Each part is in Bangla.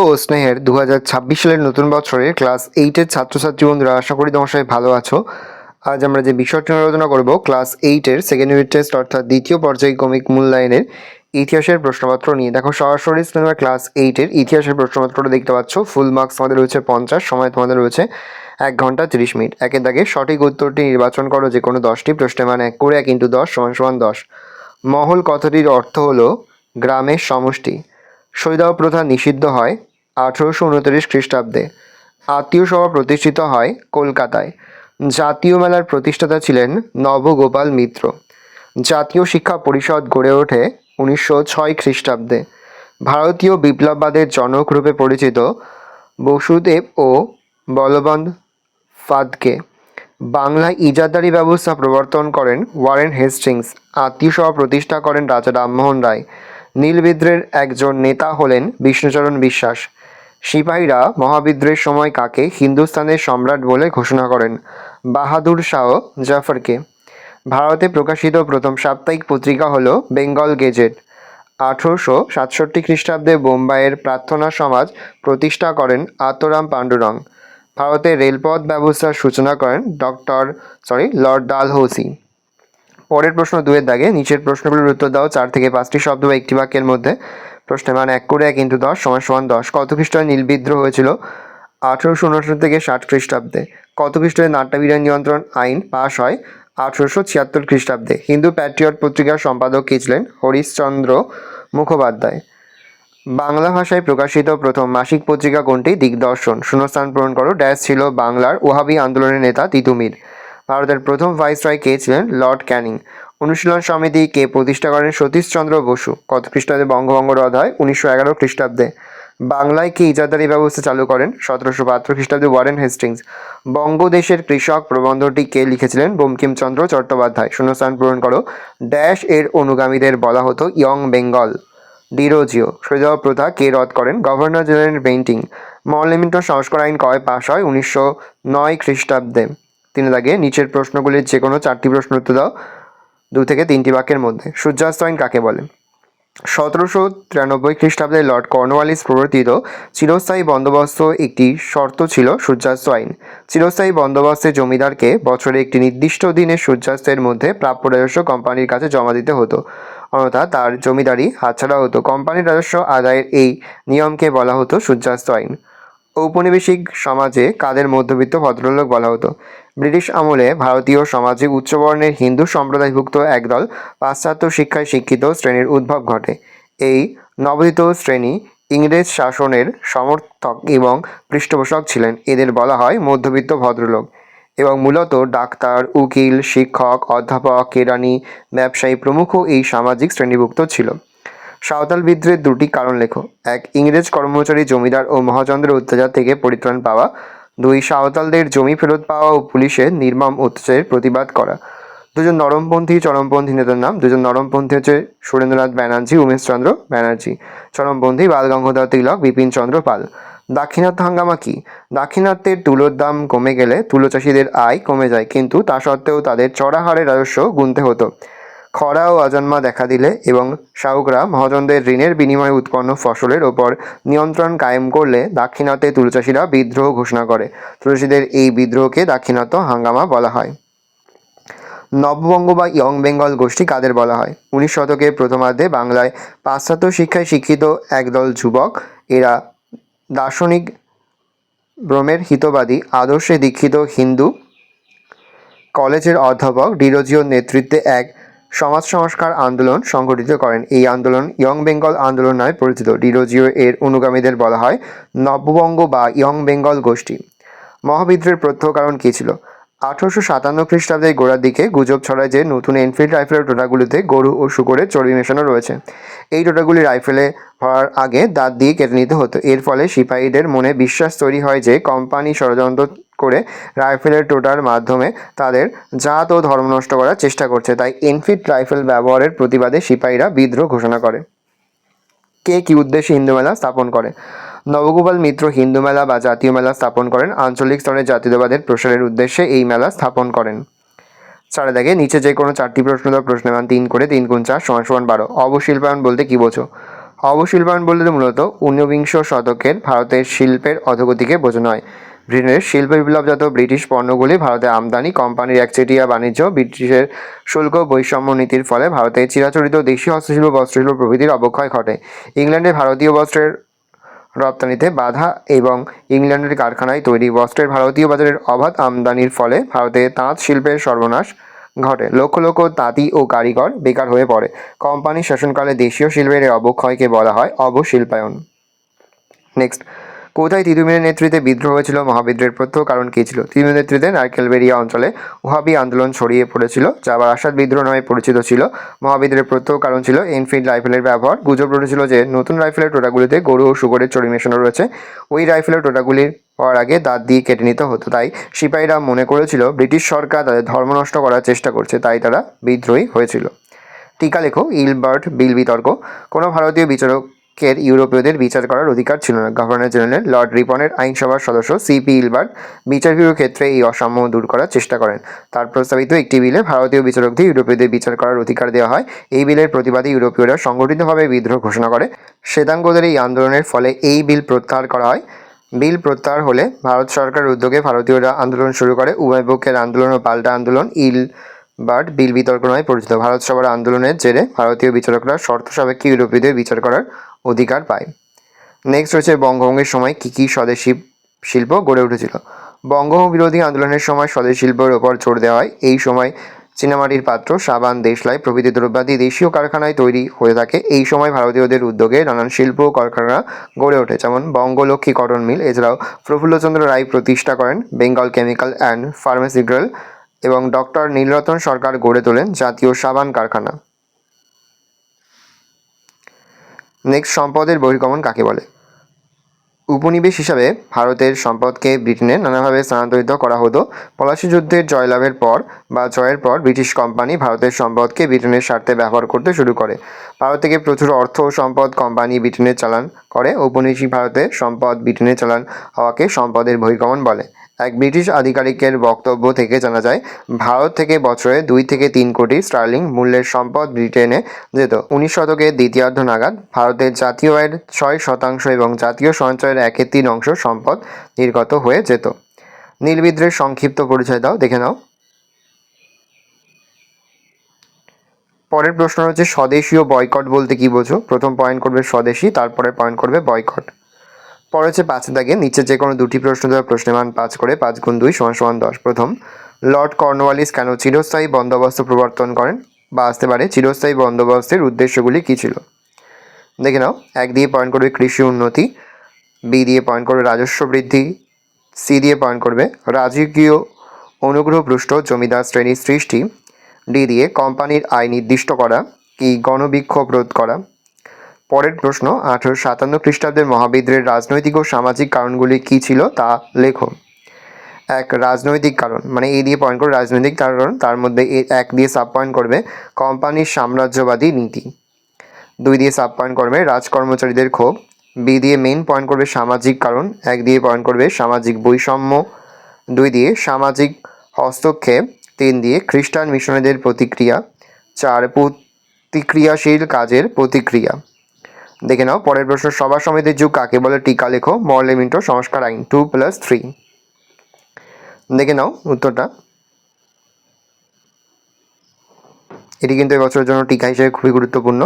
ও স্নেহের 2026 সালের নতুন বছরে ক্লাস 8-এর ছাত্রছাত্রী বন্ধুরা, আশা করি তোমার সবাই ভালো আছো। আজ আমরা যে বিষয়টি নিয়ে আলোচনা করব, ক্লাস 8-এর সেকেন্ড ইউনিট টেস্ট অর্থাৎ দ্বিতীয় পর্যায়ক্রমিক মূল্যায়নের ইতিহাসের প্রশ্নপত্র নিয়ে। দেখো, সরাসরি স্ক্রিনে ক্লাস 8-এর ইতিহাসের প্রশ্নপত্রটা দেখতে পাচ্ছ। ফুল মার্কস তোমাদের রয়েছে 50, সময় তোমাদের রয়েছে 1 ঘন্টা 30 মিনিট। একের দাগে সঠিক উত্তরটি নির্বাচন করো যে কোনো 10টি প্রশ্নের মান 1 করে 1 × 10 = 10। মহল কথাটির অর্থ হলো গ্রামের সমষ্টি। সতীদাহ প্রথা নিষিদ্ধ হয় 1829 খ্রিস্টাব্দে। আত্মীয় সভা প্রতিষ্ঠিত হয় কলকাতায়। জাতীয় মেলার প্রতিষ্ঠাতা ছিলেন নবগোপাল মিত্র। জাতীয় শিক্ষা পরিষদ গড়ে ওঠে 1906 খ্রিস্টাব্দে। ভারতীয় বিপ্লববাদের জনক রূপে পরিচিত বসুদেব ও বলবন্ত ফাদকে। বাংলায় ইজাদারি ব্যবস্থা প্রবর্তন করেন ওয়ারেন হেস্টিংস। আত্মীয় সভা প্রতিষ্ঠা করেন রাজা রামমোহন রায়। নীলবিদ্রোহের একজন নেতা হলেন বিষ্ণুচরণ বিশ্বাস। সিপাহীরা মহাবিদ্রোহের সময় কাকে হিন্দুস্তানের সম্রাট বলে ঘোষণা করেন? বাহাদুর শাহ জাফরকে। ভারতে প্রকাশিত প্রথম সাপ্তাহিক পত্রিকা হল বেঙ্গল গেজেট। 1867 খ্রিস্টাব্দে বোম্বাইয়ের প্রার্থনা সমাজ প্রতিষ্ঠা করেন আত্মারাম পাণ্ডুরং। ভারতের রেলপথ ব্যবস্থার সূচনা করেন লর্ড ডালহৌসি। পরের প্রশ্ন 2-এর দাগে নিচের প্রশ্নগুলোর উত্তর দাও। 4 থেকে 5টি শব্দ বা একটি বাক্যের মধ্যে। প্রশ্নের মান 1 করে 1 × 10 = 10। কত খ্রিস্টাব্দে নীল বিদ্রোহ হয়েছিল? 1859 থেকে 60 খ্রিস্টাব্দে। কত খ্রিস্টাব্দে নাট্যবিধান নিয়ন্ত্রণ আইন পাশ হয়? 1876 খ্রিস্টাব্দে। হিন্দু প্যাট্রিয়ট পত্রিকার সম্পাদক কে ছিলেন? হরিশচন্দ্র মুখোপাধ্যায়। বাংলা ভাষায় প্রকাশিত প্রথম মাসিক পত্রিকা কোনটি? দিগদর্শন। শূন্যস্থান পূরণ করো। ড্যাশ ছিল বাংলার ওহাবি আন্দোলনের নেতা তিতুমির। ভারতের প্রথম ভাইসরয় কে ছিলেন? লর্ড ক্যানিং। অনুশীলন সমিতি কে প্রতিষ্ঠা করেন? সতীশচন্দ্র বসু। কত খ্রিস্টাব্দে বঙ্গভঙ্গ রদ হয়? 1911 খ্রিস্টাব্দে। বাংলায় কে ইজাদারি ব্যবস্থা চালু করেন? 1772 খ্রিস্টাব্দে ওয়ারেন হেস্টিংস। বঙ্গদেশের কৃষক প্রবন্ধটি কে লিখেছিলেন? বঙ্কিমচন্দ্র চট্টোপাধ্যায়। শূন্যস্থান পূরণ করো। ড্যাশ এর অনুগামীদের বলা হতো ইয়ং বেঙ্গল। ডিরোজিও। সতীদাহ প্রথা কে রদ করেন? Governor general Bentinck. মৌলনিমিত্ত সংস্কার আইন কয় পাশ হয়? 1909 খ্রিস্টাব্দে। 3 দাগে নিচের প্রশ্নগুলির যে কোনো 4টি প্রশ্ন উত্তর দাও 2 থেকে 3টি বাক্যের মধ্যে। সূর্যাস্ত আইন কাকে বলে? 1793 খ্রিস্টাব্দে লর্ড কর্নওয়ালিস প্রবর্তিত চিরস্থায়ী বন্দোবস্ত একটি শর্ত ছিল সূর্যাস্ত আইন। চিরস্থায়ী বন্দোবস্তে জমিদারকে বছরে একটি নির্দিষ্ট দিনের সূর্যাস্তের মধ্যে প্রাপ্য রাজস্ব কোম্পানির কাছে জমা দিতে হতো, অন্যথা তার জমিদারি হাতছাড়া হতো। কোম্পানির রাজস্ব আদায়ের এই নিয়মকে বলা হতো সূর্যাস্ত আইন। ঔপনিবেশিক সমাজে কাদের মধ্যবিত্ত ভদ্রলোক বলা হতো? ব্রিটিশ আমলে ভারতীয় সমাজে উচ্চবর্ণের হিন্দু সম্প্রদায়ভুক্ত একদল পাশ্চাত্য শিক্ষায় শিক্ষিত শ্রেণীর উদ্ভব ঘটে। এই নবোদিত শ্রেণী ইংরেজ শাসনের সমর্থক এবং পৃষ্ঠপোষক ছিলেন। এদের বলা হয় মধ্যবিত্ত ভদ্রলোক, এবং মূলত ডাক্তার, উকিল, শিক্ষক, অধ্যাপক, কেরানি, ব্যবসায়ী প্রমুখ এই সামাজিক শ্রেণীভুক্ত ছিল। সাঁওতাল বিদ্রোহের 2টি কারণ লেখো। 1. ইংরেজ কর্মচারী, জমিদার ও মহাজনদের অত্যাচার থেকে পরিত্রাণ পাওয়া। 2. সাঁওতালদের জমি ফেরত পাওয়া ও পুলিশের নির্মম অত্যাচারের প্রতিবাদ করা। 2জন নরমপন্থী চরমপন্থী নেতার নাম। 2জন নরমপন্থী হচ্ছে সুরেন্দ্রনাথ ব্যানার্জি, উমেশচন্দ্র ব্যানার্জি। চরমপন্থী বাল গঙ্গাধর তিলক, বিপিন চন্দ্র পাল। দাক্ষিণাত্য হাঙ্গামা কি? দাক্ষিণাত্যের তুলোর দাম কমে গেলে তুলো চাষিদের আয় কমে যায়, কিন্তু তা সত্ত্বেও তাদের চড়া হারে রাজস্ব গুনতে হতো। খরা ও অজন্মা দেখা দিলে এবং শাহুকরা মহাজনদের ঋণের বিনিময়ে উৎপন্ন ফসলের ওপর নিয়ন্ত্রণ কায়েম করলে দাক্ষিণাত্যে তুলোচাষীরা বিদ্রোহ ঘোষণা করে। তুলসীদের এই বিদ্রোহকে দাক্ষিণাত্য হাঙ্গামা বলা হয়। নববঙ্গ বা ইয়ং বেঙ্গল গোষ্ঠী কাদের বলা হয়? 19 শতকের প্রথমার্ধে বাংলায় পাশ্চাত্য শিক্ষায় শিক্ষিত একদল যুবক। এরা দার্শনিক ব্রহ্মের হিতবাদী আদর্শে দীক্ষিত হিন্দু কলেজের অধ্যাপক ডিরোজিওর নেতৃত্বে এক সমাজ সংস্কার আন্দোলন সংগঠিত করেন। এই আন্দোলন ইয়ং বেঙ্গল আন্দোলন নামে পরিচিত। ডিরোজিও এর অনুগামীদের বলা হয় নববঙ্গ বা ইয়ং বেঙ্গল গোষ্ঠী। মহাবিদ্রোহের প্রত্যহ কারণ কী ছিল? 1857 খ্রিস্টাব্দের গোড়ার দিকে গুজব ছড়ায় যে নতুন এনফিল্ড রাইফেলের টোটাগুলিতে গরু ও শূকরের চর্বি মেশানো রয়েছে। এই টোটাগুলি রাইফেলে ভরার আগে দাঁত দিয়ে কেটে নিতে হতো। এর ফলে সিপাহীদের মনে বিশ্বাস তৈরি হয় যে কোম্পানি ষড়যন্ত্র করে রাইফেলের টোটার মাধ্যমে তাদের জাত ও ধর্ম নষ্ট করার চেষ্টা করছে। তাই এনফিল্ড রাইফেল ব্যবহারের প্রতিবাদে সিপাহীরা বিদ্রোহ ঘোষণা করে। কে কী উদ্দেশ্যে হিন্দু মেলা স্থাপন করে? নবগোপাল মিত্র হিন্দু মেলা বা জাতীয় মেলা স্থাপন করেন। আঞ্চলিক স্তরে জাতীয়তাবাদের প্রসারের উদ্দেশ্যে এই মেলা স্থাপন করেন। 4 দাগে নিচে যে কোনো 4টি প্রশ্ন দাও। প্রশ্নের মান 3 করে 3 × 4 = 12। অবশিল্পায়ন বলতে কী বোঝো? অবশিল্পায়ন বলতে মূলত ঊনবিংশ শতকের ভারতের শিল্পের অধোগতিকে বোঝানো হয়। ব্রিটেনের শিল্প বিপ্লবজাত ব্রিটিশ পণ্যগুলি ভারতে আমদানি, কোম্পানির একচেটিয়া বাণিজ্য, ব্রিটিশের শুল্ক বৈষম্য নীতির ফলে ভারতের চিরাচরিত দেশীয় হস্তশিল্প, বস্ত্রশিল্প প্রভৃতির অবক্ষয় ঘটে। ইংল্যান্ডে ভারতীয় বস্ত্রের রপ্তানিতে বাধা এবং ইংল্যান্ডের কারখানায় তৈরি বস্ত্রের ভারতীয় বাজারের অবাধ আমদানির ফলে ভারতে তাঁত শিল্পের সর্বনাশ ঘটে। লক্ষ লক্ষ তাঁতি ও কারিগর বেকার হয়ে পড়ে। কোম্পানি শাসনকালে দেশীয় শিল্পের এই অবক্ষয়কে বলা হয় অবশিল্পায়ন। নেক্সট, কোথায় তিতুমিরের নেতৃত্বে বিদ্রোহ হয়েছিল? মহাবিদ্রোহের প্রত্যহ কারণ কী ছিল? তিতুমিরের নেতৃত্বে নারকেলবেরিয়া অঞ্চলে ওহাবি আন্দোলন ছড়িয়ে পড়েছিল, যা আবার আসাদ বিদ্রোহ নামে পরিচিত ছিল। মহাবিদ্রোহের প্রত্যহ কারণ ছিল এনফিল্ড রাইফেলের ব্যবহার। গুজব রটেছিল যে নতুন রাইফেলের টোটাগুলিতে গরু ও শুকরের চর্বি মেশানো রয়েছে। ওই রাইফেলের টোটাগুলির হওয়ার আগে দাঁত দিয়ে কেটে নিতে হতো। তাই সিপাহীরা মনে করেছিল ব্রিটিশ সরকার তাদের ধর্ম নষ্ট করার চেষ্টা করছে, তাই তারা বিদ্রোহী হয়েছিল। টিকা লেখো। ইলবার্ট বিল বিতর্ক। কোনো ভারতীয় বিচারকের ইউরোপীয়দের বিচার করার অধিকার ছিল না। গভর্নর জেনারেল লর্ড রিপনের আইনসভার সদস্য সিপি ইলবার্ট বিচারকীয় ক্ষেত্রে এই অসাম্য দূর করার চেষ্টা করেন। তার প্রস্তাবিত একটি বিলে ভারতীয় বিচারকদের ইউরোপীয়দের বিচার করার অধিকার দেওয়া হয়। এই বিলের প্রতিবাদে ইউরোপীয়রা সংগঠিতভাবে বিদ্রোহ ঘোষণা করে। শ্বেতাঙ্গদের এই আন্দোলনের ফলে এই বিল প্রত্যাহার করা হয়। বিল প্রত্যাহার হলে ভারত সরকারের উদ্যোগে ভারতীয়রা আন্দোলন শুরু করে। উভয় পক্ষের আন্দোলন ও পাল্টা আন্দোলন ইলবার্ট বিল বিতর্ক নামে পরিচিত। ভারত সভার আন্দোলনের জেরে ভারতীয় বিচারকরা শর্ত সাপেক্ষে ইউরোপীয়দের বিচার করার অধিকার পায়। নেক্সট হচ্ছে বঙ্গভঙ্গের সময় কী কী স্বদেশি শিল্প গড়ে উঠেছিল? বঙ্গভঙ্গ বিরোধী আন্দোলনের সময় স্বদেশি শিল্পের ওপর জোর দেওয়া হয়। এই সময় চীনামাটির পাত্র, সাবান, দেশলাই প্রভৃতি দ্রব্যাদি দেশীয় কারখানায় তৈরি হয়ে থাকে। এই সময় ভারতীয়দের উদ্যোগে নানান শিল্প ও কারখানা গড়ে ওঠে, যেমন বঙ্গলক্ষ্মী কটন মিল। এছাড়াও প্রফুল্লচন্দ্র রায় প্রতিষ্ঠা করেন বেঙ্গল কেমিক্যাল অ্যান্ড ফার্মাসিউটিক্যাল এবং ডক্টর নীলরতন সরকার গড়ে তোলেন জাতীয় সাবান কারখানা। নেক্সট, সম্পদের বহির্গমন কাকে বলে? উপনিবেশ হিসাবে ভারতের সম্পদকে ব্রিটেনে নানাভাবে স্থানান্তরিত করা হতো। পলাশী যুদ্ধের জয়লাভের পর বা জয়ের পর ব্রিটিশ কোম্পানি ভারতের সম্পদকে ব্রিটেনের স্বার্থে ব্যবহার করতে শুরু করে। ভারত থেকে প্রচুর অর্থ ও সম্পদ কোম্পানি ব্রিটেনে চালান করে। ঔপনিবেশিক ভারতে সম্পদ ব্রিটেনে চালান হওয়াকে সম্পদের বহির্গমন বলে। এক ব্রিটিশ আধিকারিকের বক্তব্য থেকে জানা যায়, ভারত থেকে বছরে 2 থেকে 3 কোটি স্টার্লিং মূল্যের সম্পদ ব্রিটেনে যেত। 19 শতকের দ্বিতীয়ার্ধ নাগাদ ভারতের জাতীয় আয়ের 6% এবং জাতীয় সঞ্চয়ের 1/3 সম্পদ নির্গত হয়ে যেত। নীল বিদ্রোহের সংক্ষিপ্ত পরিচয় দাও, দেখে নাও। পরের প্রশ্ন হচ্ছে স্বদেশীয় বয়কট বলতে কি বোঝো? প্রথম পয়েন্ট করবে স্বদেশী, তারপরে পয়েন্ট করবে বয়কট। পরে হচ্ছে 5 দাগে নিচে যে কোনো দুটি প্রশ্ন দেওয়া, প্রশ্নের মান 5 করে, 5 × 2 = 10। প্রথম, লর্ড কর্নওয়ালিস কেন চিরস্থায়ী বন্দোবস্ত প্রবর্তন করেন? বা আসতে পারে চিরস্থায়ী বন্দোবস্তের উদ্দেশ্যগুলি কী ছিল? দেখে নাও। 1 দিয়ে পয়েন্ট করবে কৃষি উন্নতি, বি দিয়ে পয়েন্ট করবে রাজস্ব বৃদ্ধি, সি দিয়ে পয়েন্ট করবে রাজকীয় অনুগ্রহপুষ্ট জমিদার শ্রেণীর সৃষ্টি, ডি দিয়ে কোম্পানির আয় নির্দিষ্ট করা, কি গণবিক্ষোভ রোধ করা। পরের প্রশ্ন, 1857 খ্রিস্টাব্দের মহাবিদ্রোহের রাজনৈতিক ও সামাজিক কারণগুলি কী ছিল তা লেখো। 1, রাজনৈতিক কারণ, মানে এ দিয়ে পয়েন্ট করবে রাজনৈতিক কারণ, তার মধ্যে 1 দিয়ে সাব পয়েন্ট করবে কোম্পানির সাম্রাজ্যবাদী নীতি। 2 দিয়ে সাব পয়েন্ট করবে রাজকর্মচারীদের ক্ষোভ। বি দিয়ে মেইন পয়েন্ট করবে সামাজিক কারণ। 1 দিয়ে পয়েন্ট করবে সামাজিক বৈষম্য। 2 দিয়ে সামাজিক হস্তক্ষেপ। 3 দিয়ে খ্রিস্টান মিশনারিদের প্রতিক্রিয়া। 4, প্রতিক্রিয়াশীল কাজের প্রতিক্রিয়া। দেখে নাও। পরের প্রশ্ন, সভা সমিতির যুগ কাকে বলে? টিকা লেখো। মরলেমিন্টো সংস্কার আইন 2+3। দেখে নাও উত্তরটা। এটি কিন্তু এবছরের জন্য টিকা হিসেবে খুবই গুরুত্বপূর্ণ।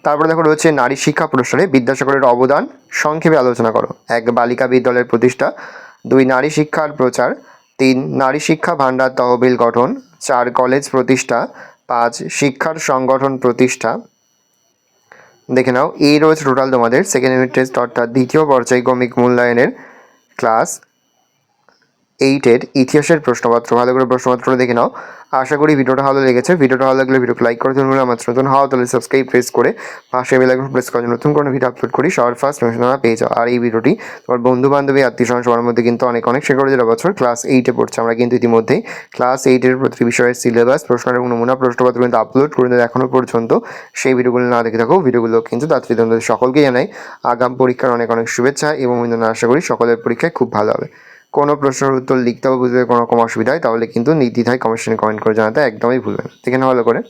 তারপরে দেখো রয়েছে নারী শিক্ষা প্রসারে বিদ্যাসাগরের অবদান সংক্ষেপে আলোচনা করো। 1, বালিকা বিদ্যালয়ের প্রতিষ্ঠা। 2, নারী শিক্ষার প্রচার। 3, নারী শিক্ষা ভাণ্ডার তহবিল গঠন। 4, কলেজ প্রতিষ্ঠা। 5, শিক্ষার সংগঠন প্রতিষ্ঠা। দেখে নাও। এই রয়েছে টোটাল তোমাদের সেকেন্ড ইউনিট টেস্ট অর্থাৎ দ্বিতীয় পর্যায়ক্রমিক মূল্যায়নের ক্লাস 8-এর ইতিহাসের প্রশ্নপত্র। ভালো করে প্রশ্নপত্রটা দেখে নাও। আশা করি ভিডিওটা ভালো লেগেছে। ভিডিওটা ভালো লাগলে ভিডিওকে লাইক করে দেবেন। আমার নতুন হওয়া তাহলে সাবস্ক্রাইব প্রেস করে পাশে বেল আইকন প্রেস করে নতুন কোনো ভিডিও আপলোড করি সবার ফার্স্ট নোটিফিকেশন পেয়ে যাও। আর এই ভিডিওটি তোমার বন্ধু বান্ধবী আত্মীয়স্বজন সবার মধ্যে কিন্তু অনেক শেয়ার করে যারা বছর ক্লাস 8-এ পড়ছে। আমরা কিন্তু ইতিমধ্যেই ক্লাস 8-এর প্রতি বিষয়ের সিলেবাস, প্রশ্নের এবং নমুনা প্রশ্নপত্র কিন্তু আপলোড করে দেয় এখনও পর্যন্ত। সেই ভিডিওগুলো না দেখে থাকো। ভিডিওগুলো কিন্তু তাড়াতাড়ি তোমাদের সকলকে জানাই আগাম পরীক্ষার অনেক শুভেচ্ছা এবং আশা করি সকলের পরীক্ষায় খুব ভালো হবে। কোনো প্রশ্নের উত্তর লিখতে হবে বুঝতে কোনো রকম অসুবিধা হয় তাহলে কিন্তু নির্দ্বিধায় কমেন্ট করে জানাতে একদমই ভুলবেন। দেখে না ভালো করে।